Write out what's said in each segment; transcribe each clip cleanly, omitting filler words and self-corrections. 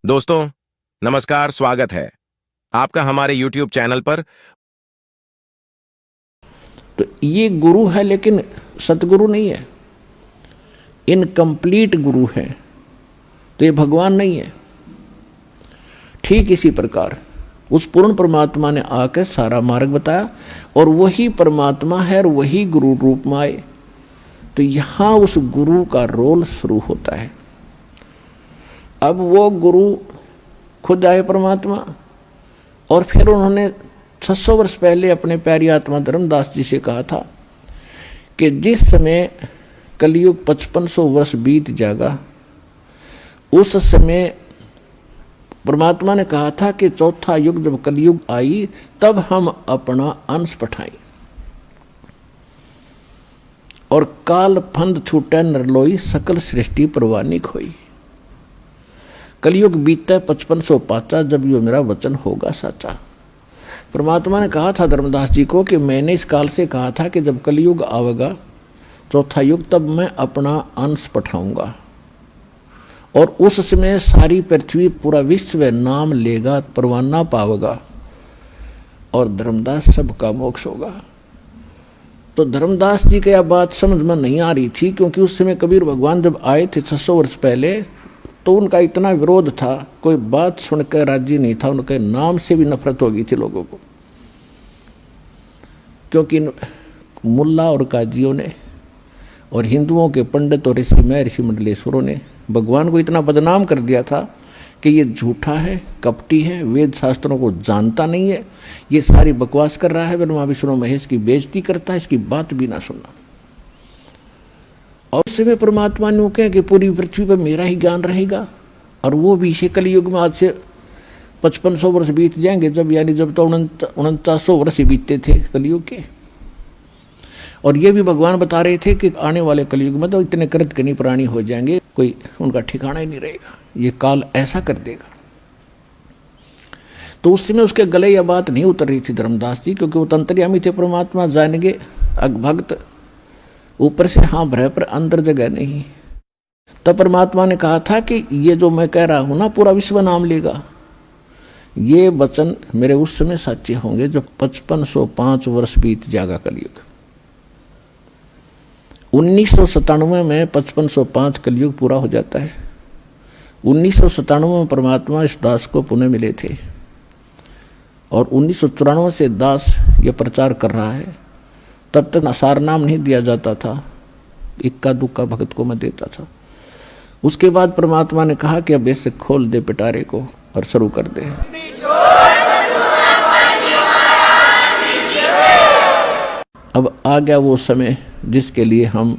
दोस्तों नमस्कार, स्वागत है आपका हमारे YouTube चैनल पर। तो ये गुरु है लेकिन सतगुरु नहीं है, इनकम्प्लीट गुरु है, तो ये भगवान नहीं है। ठीक इसी प्रकार उस पूर्ण परमात्मा ने आकर सारा मार्ग बताया और वही परमात्मा है और वही गुरु रूप में आए। तो यहां उस गुरु का रोल शुरू होता है। अब वो गुरु खुद आए परमात्मा, और फिर उन्होंने 600 वर्ष पहले अपने प्यारी आत्मा धर्मदास जी से कहा था कि जिस समय कलयुग 5500 वर्ष बीत जाएगा, उस समय परमात्मा ने कहा था कि चौथा युग जब कलयुग आई तब हम अपना अंश पठाएं। और काल फंद छूटे नरलोई, सकल सृष्टि परवानी खोई। कलयुग बीते 5500 पाचा, जब यो मेरा वचन होगा साचा। परमात्मा ने कहा था धर्मदास जी को कि मैंने इस काल से कहा था कि जब कलयुग आवेगा चौथा युग, तब मैं अपना अंश पठाऊंगा और उस समय सारी पृथ्वी पूरा विश्व नाम लेगा, परवाना पावेगा और धर्मदास सबका मोक्ष होगा। तो धर्मदास जी की यह बात समझ में नहीं आ रही थी, क्योंकि उस समय कबीर भगवान जब आए थे 600 वर्ष पहले, तो उनका इतना विरोध था, कोई बात सुनकर राजी नहीं था, उनके नाम से भी नफरत हो गई थी लोगों को। क्योंकि मुल्ला और काजियों ने और हिंदुओं के पंडित और ऋषि मंडलेश्वरों ने भगवान को इतना बदनाम कर दिया था कि ये झूठा है, कपटी है, वेद शास्त्रों को जानता नहीं है, ये सारी बकवास कर रहा है, ब्रह्मा विष्णु महेश की बेइज्जती करता है, इसकी बात भी ना सुनना। और उस समय परमात्मा ने कहा कि पूरी पृथ्वी पर मेरा ही ज्ञान रहेगा, और वो भी इसे कलयुग में आज से 5500 वर्ष बीत जाएंगे, जब यानी जब तो 4900 वर्ष ही बीतते थे कलयुग के। और ये भी भगवान बता रहे थे कि आने वाले कलयुग में तो इतने कृतघ्नी प्राणी हो जाएंगे, कोई उनका ठिकाना ही नहीं रहेगा, ये काल ऐसा कर देगा। तो उस समय उसके गले यह बात नहीं उतर रही थी धर्मदास जी, क्योंकि वो तंत्रियामी थे, परमात्मा जानेंगे अगभक्त, ऊपर से हाँ भरे पर अंदर जगह नहीं। तब परमात्मा ने कहा था कि ये जो मैं कह रहा हूं ना, पूरा विश्व नाम लेगा, ये वचन मेरे उस समय सच्चे होंगे जब 5505 वर्ष बीत जाएगा कलयुग। 1997 में 5505 कलयुग पूरा हो जाता है। 1997 में परमात्मा इस दास को पुनः मिले थे, और 1994 से दास ये प्रचार कर रहा है। तब तक सार नाम नहीं दिया जाता था, इक्का दुक्का भगत को मैं देता था। उसके बाद परमात्मा ने कहा कि अब ऐसे खोल दे पिटारे को और शुरू कर दे। अब आ गया वो समय जिसके लिए हम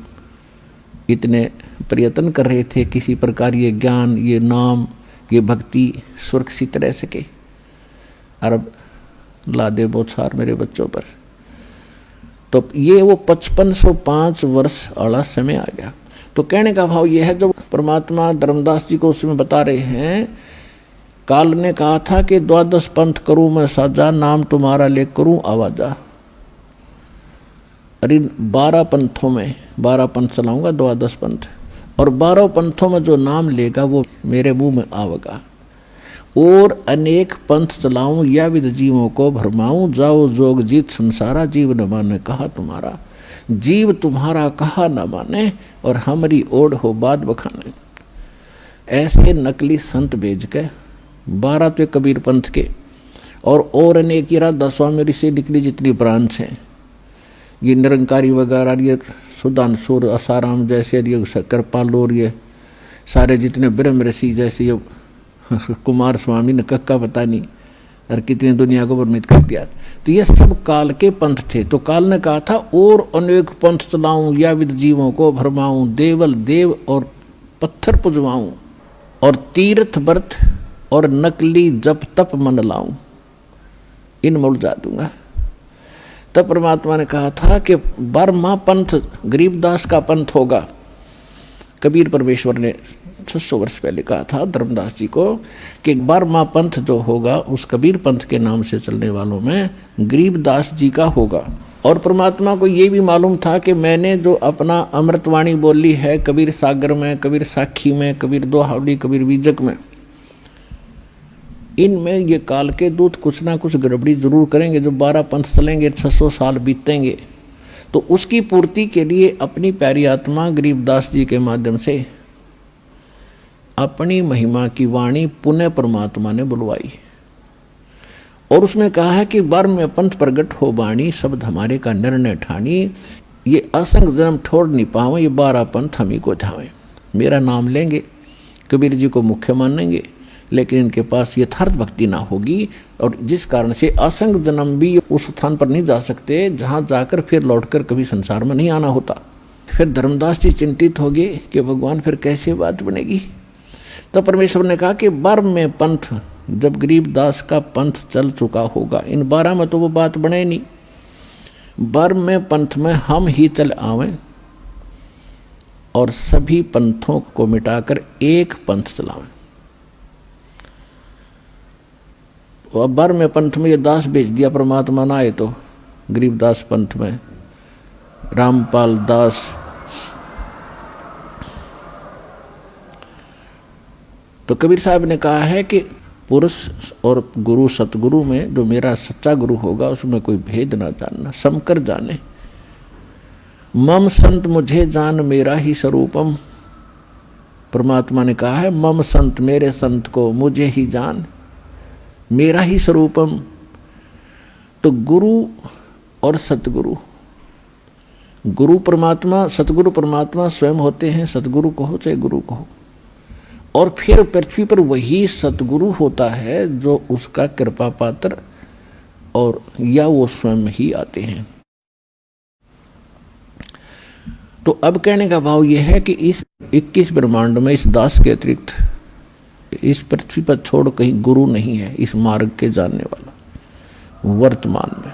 इतने प्रयत्न कर रहे थे, किसी प्रकार ये ज्ञान, ये नाम, ये भक्ति सुरक्षित रह सके। अरब ला दे बौछार मेरे बच्चों पर। तो ये वो 5505 वर्ष वाला समय आ गया। तो कहने का भाव ये है, जो परमात्मा धर्मदास जी को उसमें बता रहे हैं, काल ने कहा था कि 12 पंथ करूं मैं साजा, नाम तुम्हारा ले करूं आवाजा। अरे 12 पंथों में 12 पंथ चलाऊंगा, 12 पंथ, और 12 पंथों में जो नाम लेगा वो मेरे मुंह में आवेगा। और अनेक पंथ चलाऊं, या विद जीवों को भरमाऊं, जाओ जोग जीत संसारा, जीव न माने कहा तुम्हारा। जीव तुम्हारा कहा न माने, और हमारी ओढ़ हो बात बखाने। ऐसे नकली संत भेज के 12 तो कबीर पंथ के, और अनेक राधा स्वामी ऋषि निकली जितनी ब्रांच हैं, ये निरंकारी वगैरह, ये सुदानसुर, आसाराम जैसे, ये कृपाल, और ये सारे जितने ब्रह्म ऋषि जैसे, ये कुमार स्वामी ने कक्का पता नहीं, और कितनी दुनिया को भ्रमित कर दिया। तो ये सब काल के पंथ थे। तो काल ने कहा था, और अनेक पंथ चलाऊं, या विद जीवों को भरमाऊं, देवल देव और पत्थर पुजवाऊं, और तीर्थ व्रत और नकली जप तप मन लाऊं, इन में उलझा दूंगा। तब परमात्मा ने कहा था कि 12वां पंथ गरीबदास का पंथ होगा। कबीर परमेश्वर ने 600 वर्ष पहले कहा था धर्मदास जी को कि 12वां पंथ जो होगा उस कबीर पंथ के नाम से चलने वालों में गरीबदास जी का होगा। और परमात्मा को ये भी मालूम था कि मैंने जो अपना अमृतवाणी बोली है कबीर सागर में, कबीर साखी में, कबीर दोहावली, कबीर बीजक में, इनमें ये काल के दूत कुछ ना कुछ गड़बड़ी जरूर करेंगे। जो 12 पंथ चलेंगे, 600 साल बीतेंगे, तो उसकी पूर्ति के लिए अपनी प्यारी आत्मा गरीबदास जी के माध्यम से अपनी महिमा की वाणी पुनः परमात्मा ने बुलवाई और उसमें कहा है कि बर में पंथ प्रगट हो बाणी, शब्द हमारे का निर्णय ठानी। ये असंग जन्म छोड़ नहीं पावे, ये 12 पंथ हम ही को ध्यावे। मेरा नाम लेंगे, कबीर जी को मुख्य मानेंगे, लेकिन इनके पास यथार्थ भक्ति ना होगी और जिस कारण से असंग जन्म भी उस स्थान पर नहीं जा सकते जहां जाकर फिर लौटकर कभी संसार में नहीं आना होता। फिर धर्मदास जी चिंतित हो गए कि भगवान फिर कैसे बात बनेगी। तो परमेश्वर ने कहा कि बर में पंथ, जब गरीबदास का पंथ चल चुका होगा, इन 12 में तो वो बात बने नहीं, बर में पंथ में हम ही चल आवें और सभी पंथों को मिटाकर एक पंथ चलावें। अब बर में पंथ में ये दास भेज दिया परमात्मा ना आए तो गरीबदास पंथ में रामपाल दास, तो कबीर साहब ने कहा है कि पुरुष और गुरु सतगुरु में जो मेरा सच्चा गुरु होगा उसमें कोई भेद ना जानना, समकर जाने। मम संत मुझे जान मेरा ही स्वरूपम, परमात्मा ने कहा है मम संत, मेरे संत को मुझे ही जान, मेरा ही स्वरूपम। तो गुरु और सतगुरु, गुरु परमात्मा, सतगुरु परमात्मा स्वयं होते हैं, सतगुरु कहो चाहे गुरु कहो। और फिर पृथ्वी पर वही सतगुरु होता है जो उसका कृपा पात्र और या वो स्वयं ही आते हैं। तो अब कहने का भाव यह है कि इस 21 ब्रह्मांड में इस दास के अतिरिक्त इस पृथ्वी पर छोड़ कहीं गुरु नहीं है इस मार्ग के जानने वाला वर्तमान में।